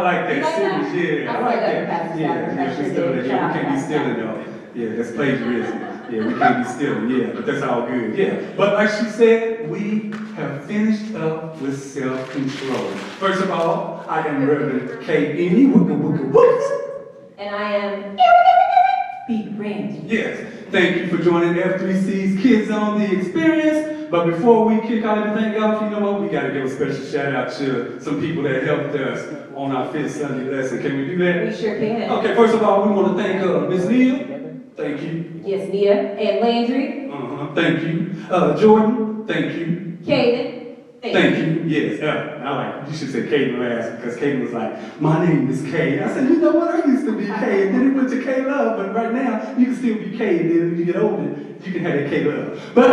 like that. Serious, yeah. I like that. Yeah, we still that. Yeah, we can't be stealing though. Yeah, that's plagiarism. Yeah, we can't be stealing. Yeah, but that's all good. Yeah, but like she said, we have finished up with self-control. First of all, I am Reverend K. Eni, wooka wooka wooks. And I am Big Brandie. Yes, thank you for joining F3C's Kidzone the Experience. But before we kick out everything else, you know what? We got to give a special shout out to some people that helped us on our 5th Sunday lesson. Can we do that? We sure can. Okay, first of all, we want to thank Miss Nia. Thank you. Yes, Nia. And Landry. Thank you. Jordan. Thank you. Caden. Thank you. Yes. I like. You should say Caden last because Caden was like, "My name is Kay." I said, "You know what? I used to be Kay, and then it went to K Love, but right now you can still be Kay. And then when you get older, you can have that K Love." But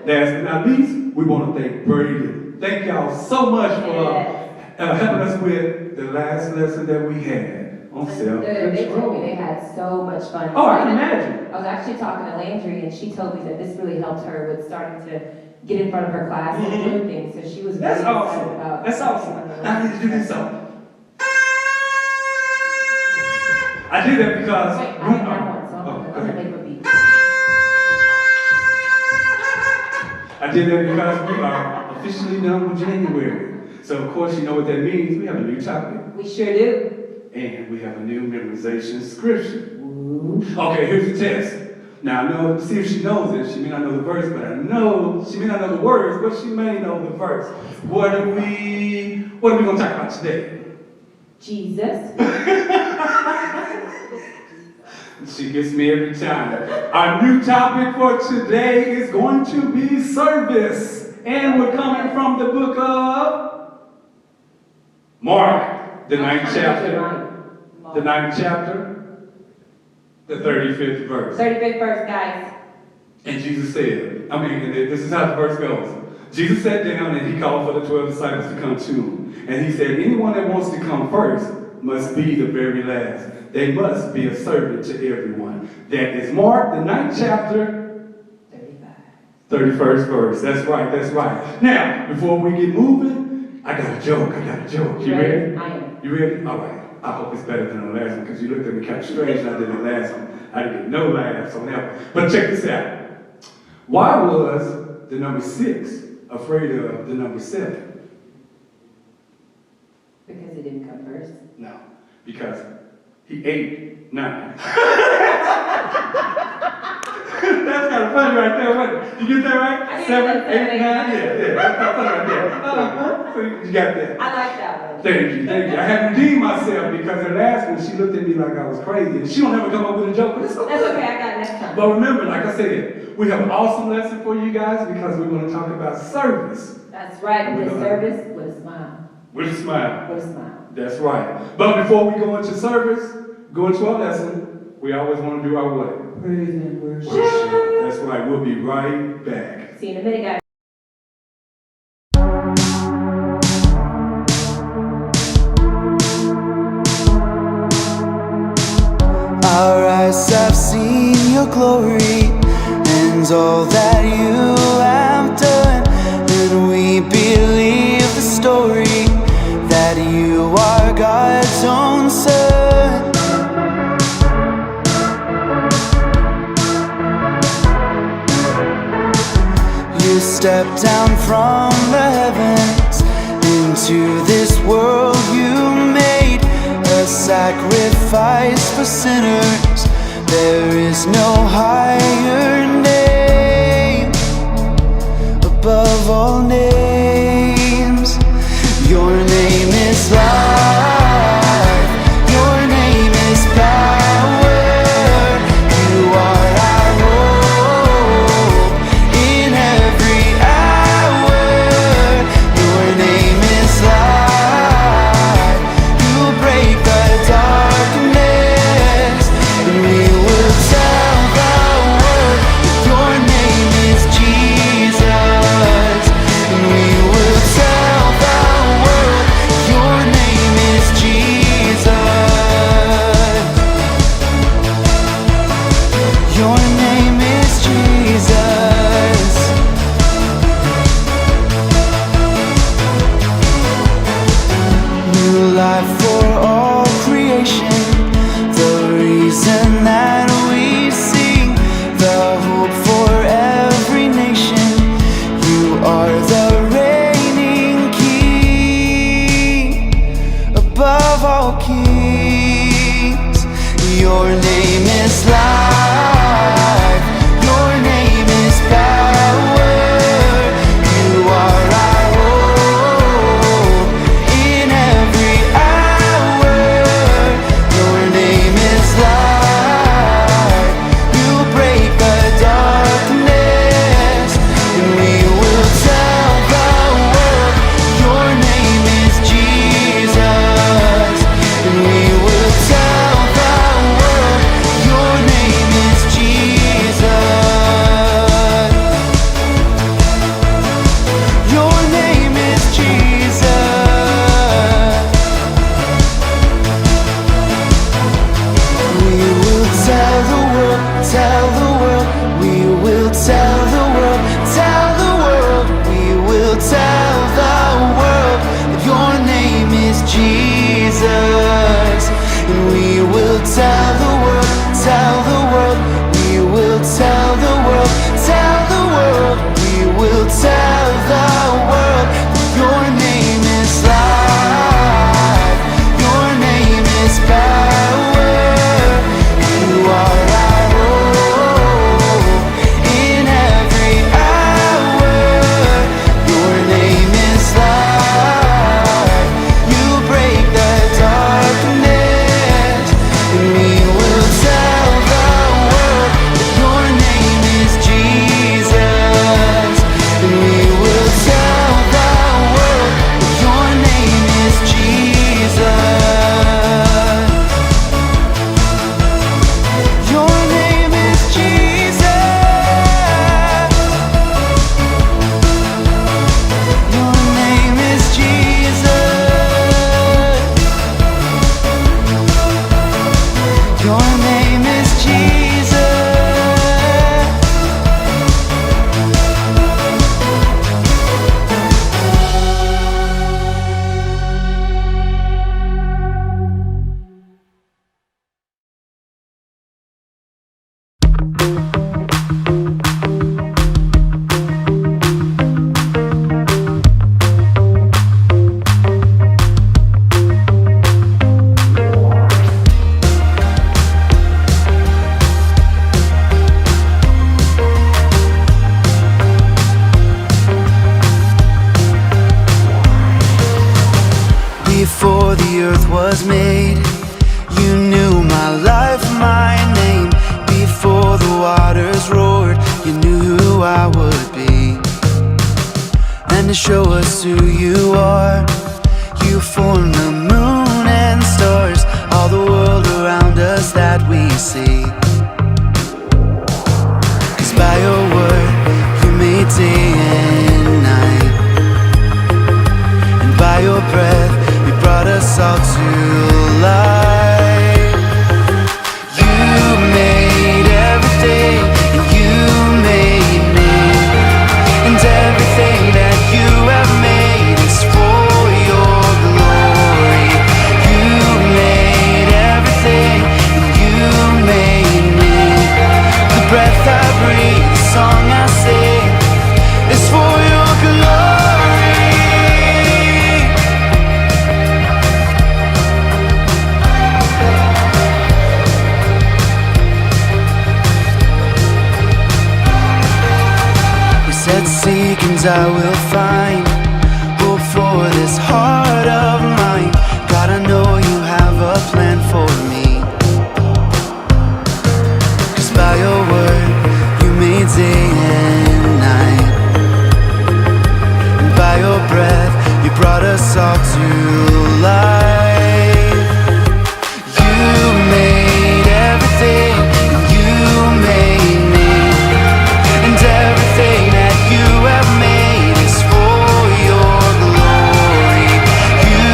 last but not least, we want to thank Brandie. Thank y'all so much for helping us with the last lesson that we had. They told me they had so much fun. Oh, I can imagine. I was actually talking to Landry, and she told me that this really helped her with starting to get in front of her class and doing things. So she was really excited about. That's awesome. I need to do this song. I did that because wait, I have one, so I'm gonna make a beat. I did that because we are officially done with January. So of course you know what that means. We have a new topic. We sure do. And we have a new memorization scripture. Okay, here's the test. Now I know, see if she knows it. She may not know the verse, but I know she may not know the words, but she may know the verse. What are we gonna talk about today? Jesus. She gets me every time. Our new topic for today is going to be service. And we're coming from the book of Mark, the 9th chapter. The 9th chapter, the 35th verse. 35th verse, guys. And Jesus said, this is how the verse goes. Jesus sat down and he called for the 12 disciples to come to him. And he said, anyone that wants to come first must be the very last. They must be a servant to everyone. That is Mark, the 9th chapter, 31st verse. That's right, that's right. Now, before we get moving, I got a joke. You ready? I am. You ready? All right. I hope it's better than the last one because you looked at me kind of strange when I did the last one. I didn't get no laughs on that one. But check this out. Why was the number 6 afraid of the number 7? Because it didn't come first. No, because he ate 9. That's kind of funny right there, wasn't it? You get that right? 7, 8, 9. Yeah. That's kind of funny right there. So you got that. I like that one. Thank you. I had to redeem myself because the last one, she looked at me like I was crazy. And she don't ever come up with a joke, but it's okay. That's okay, I got it next time. But remember, like I said, we have an awesome lesson for you guys because we're going to talk about service. That's right, with a service, with a smile. With a smile. With a smile. That's right. But before we go into service, go into our lesson, we always want to do our what? Praise and worship. That's right. We'll be right back. See you in a minute, guys. Our eyes have seen your glory and all that you have done, and we believe the story that you are God's own Son. You stepped down from the heavens into this world you made, a sacrifice for sinners. There is no higher name above all names. Your name is life. Your name is power. You are our hope in every hour. Your name is life. You break the darkness, and we will tell was made. You knew my life, my name. Before the waters roared, you knew who I would be. And to show us who you are, you formed the moon and stars, all the world around us that we see. 'Cause by your word, you made day and night, and by your breath, you brought us all to life. You made everything, and you made me, and everything that you have made is for your glory. You made everything, and you made me. The breath I breathe, the song I sing, is for your glory. You said seek and I will find hope for this heart of mine. God, I know you have a plan for me. 'Cause by your word, you made day and night, and by your breath, you brought us all to life. You made everything, and you made me, and everything that you have made is for your glory. You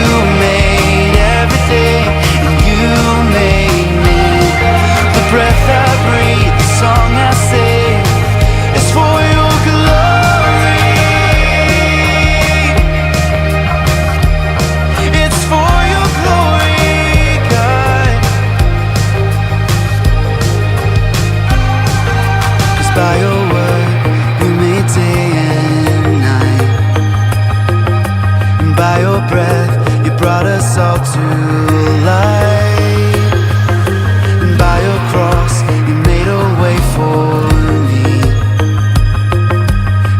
made everything, and you made me. The breath I breathe, the song I sing, is for your glory. It's for your glory, God. 'Cause by your word, you made day and night, and by your breath, you brought us all to life. And by your cross, you made a way for me,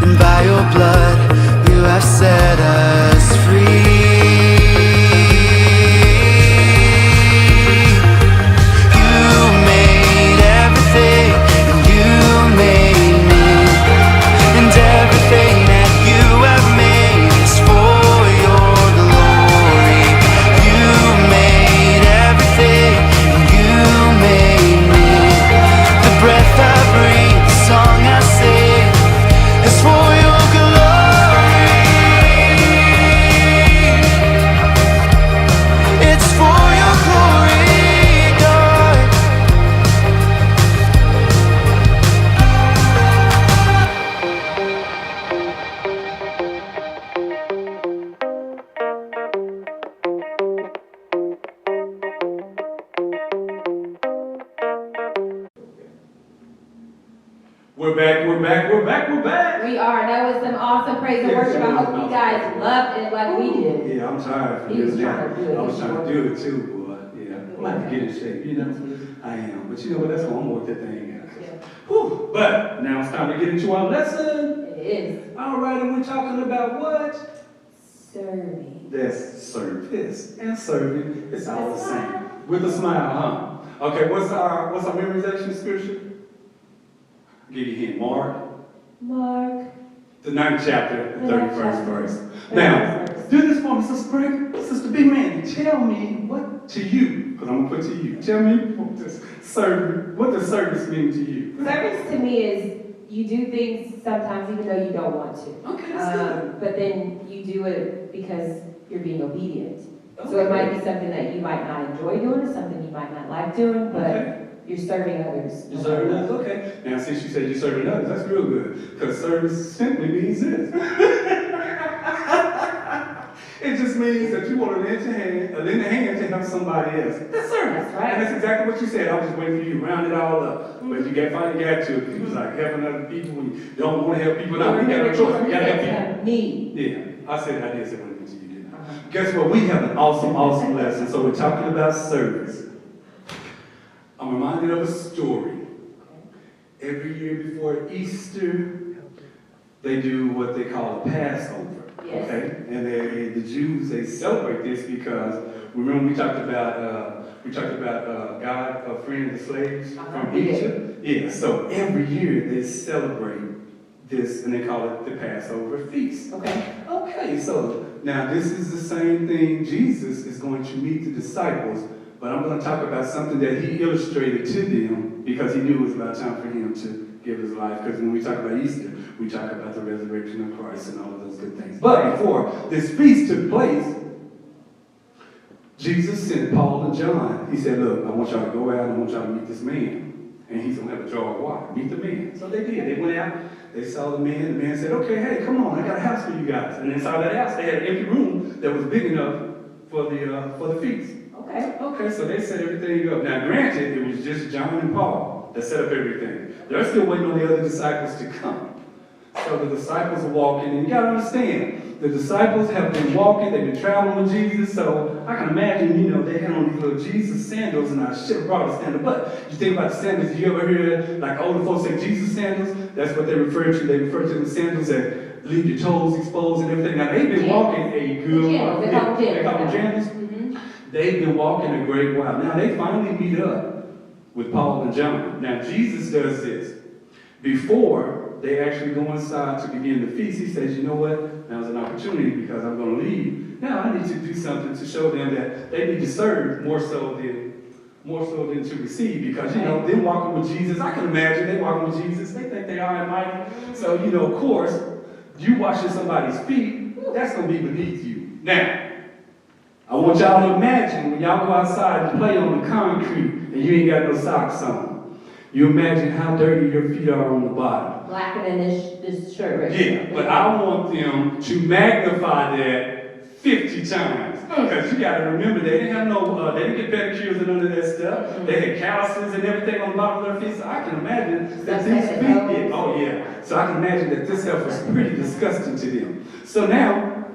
and by your blood, you have set us free. You made everything, and you made me, and everything that you have made is for your glory. You made everything, and you made me. The breath I breathe, the song I sing, is for your glory. It's for your glory, God. We're back, we're back, we're back, we're back. We are. That was some awesome praise and Yes, worship. it I was hope you awesome. guys loved it like we did. Yeah, I'm tired from He was this trying now. to do it. I was trying to do it too, boy. Yeah, I'm about to get in shape, you know? I am. But you know what? That's going to work that thing out. Yeah. Whew. But now it's time to get into our lesson. It is. All right, and we're talking about what? Serving. That's service and serving. It's all the That's same. right. With a smile, huh? Okay, what's our memorization scripture? Give you a hint. Mark. The 9th chapter, the The 9th 31st chapter. verse. 31st Now, verse. do this for me, Sister Brandie. Sister Big Randy, tell me what to you, because I'm going to put to you. Tell me what does service mean to you? Service to me is you do things sometimes even though you don't want to. Okay, that's good. But then you do it because you're being obedient. So it might be something that you might not enjoy doing, or something you might not like doing, but Okay. you're serving others. You're serving others, okay. Now, since you said you're serving others, that's real good, because service simply means this. It just means that you want to lend a hand to help somebody else. That's service. That's right. And that's exactly what you said. I was just waiting for you to round it all up. But you finally got to it. It was like helping other people when you don't want to help people. No, we got no choice. We got to help people. Me. Yeah, I did say one to you, didn't I? Guess what? We have an awesome lesson. So we're talking about service. I'm reminded of a story. Every year before Easter, they do what they call a Passover. Yes. Okay, and the Jews, they celebrate this because remember we talked about God freeing the slaves from Egypt. Yeah. So every year they celebrate this, and they call it the Passover feast. Okay. Okay. So now this is the same thing Jesus is going to meet the disciples, but I'm going to talk about something that he illustrated to them because he knew it was about time for him to give his life. Because when we talk about Easter, we talk about the resurrection of Christ and all of those good things. But before this feast took place, Jesus sent Paul and John. He said, look, I want y'all to go out and I want y'all to meet this man. And he's going to have a jar of water. Meet the man. So they did. They went out. They saw the man. The man said, okay, hey, come on. I got a house for you guys. And inside that house, they had an empty room that was big enough for the feast. Okay. Okay, so they set everything up. Now, granted, it was just John and Paul that set up everything. They're still waiting on the other disciples to come. So the disciples are walking, and you got to understand, the disciples have been walking, they've been traveling with Jesus, so I can imagine, they had on these little Jesus sandals, and I should have brought a sandal, but you think about the sandals, you ever hear, like older folks say Jesus sandals? That's what they refer to. They refer to the sandals that leave your toes exposed and everything. Now, they've been walking a good while. They call them jams. Mm-hmm. They've been walking a great while. Now, they finally meet up with Paul and John. Now, Jesus does this. Before they actually go inside to begin the feast, he says, you know what? Now's an opportunity because I'm going to leave. Now, I need to do something to show them that they need to serve more so than to receive. Because, them walking with Jesus, I can imagine they walking with Jesus. They think they are and mighty. So, of course, you washing somebody's feet, that's going to be beneath you. Now, I want y'all to imagine when y'all go outside and play on the concrete and you ain't got no socks on. You imagine how dirty your feet are on the bottom. Blacker than this shirt right Yeah, but I want them to magnify that 50 times. Because you got to remember, they didn't have they didn't get pedicures and none of that stuff. They had calluses and everything on the bottom of their feet. So I can imagine that these feet So I can imagine that this stuff was pretty disgusting to them. So now,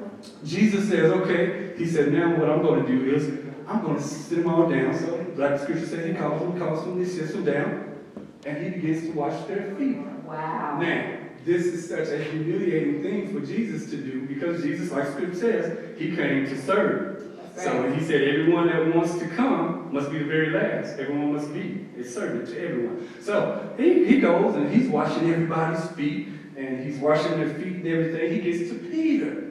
Jesus says, okay, he said, now what I'm going to do is, I'm going to sit them all down. So, like the scripture says, he calls them, he sits them down, and he begins to wash their feet. Wow. Now, this is such a humiliating thing for Jesus to do because Jesus, like scripture says, he came to serve. Right. So he said, everyone that wants to come must be the very last. Everyone must be a servant to everyone. So he goes and he's washing everybody's feet, and he's washing their feet and everything. He gets to Peter.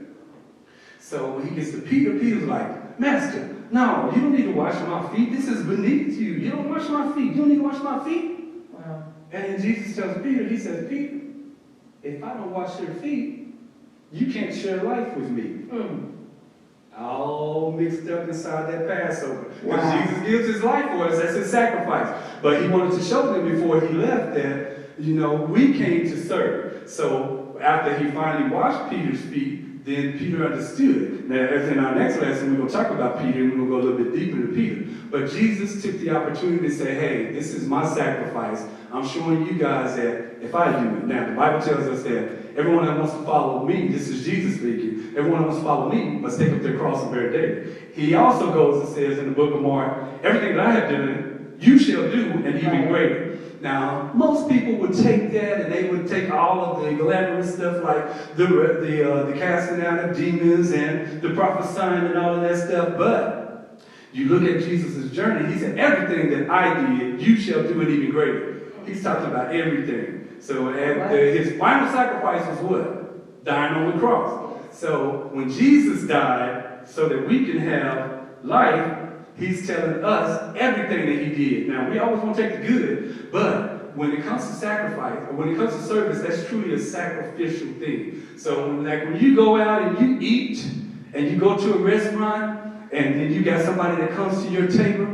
So when he gets to Peter, Peter's like, Master, no, you don't need to wash my feet. This is beneath you. You don't wash my feet. You don't need to wash my feet. Wow. And then Jesus tells Peter, he says, Peter, if I don't wash your feet, you can't share life with me. All mixed up inside that Passover. Because Jesus gives his life for us. That's his sacrifice. But he wanted to show them before he left that, we came to serve. So after he finally washed Peter's feet, then Peter understood. Now, as in our next lesson, we're going to talk about Peter, and we're going to go a little bit deeper into Peter. But Jesus took the opportunity to say, hey, this is my sacrifice. I'm showing you guys that if I do it. Now, the Bible tells us that everyone that wants to follow me, this is Jesus speaking, everyone that wants to follow me must take up their cross and bear daily. He also goes and says in the book of Mark, everything that I have done, you shall do, and even greater. Now, most people would take that and they would take all of the glamorous stuff like the casting out of demons and the prophesying and all of that stuff. But you look at Jesus' journey, he said, everything that I did, you shall do it even greater. He's talking about everything. So his final sacrifice was what? Dying on the cross. So when Jesus died so that we can have life, he's telling us everything that he did. Now, we always want to take the good, but when it comes to sacrifice, or when it comes to service, that's truly a sacrificial thing. So when you go out and you eat, and you go to a restaurant, and then you got somebody that comes to your table,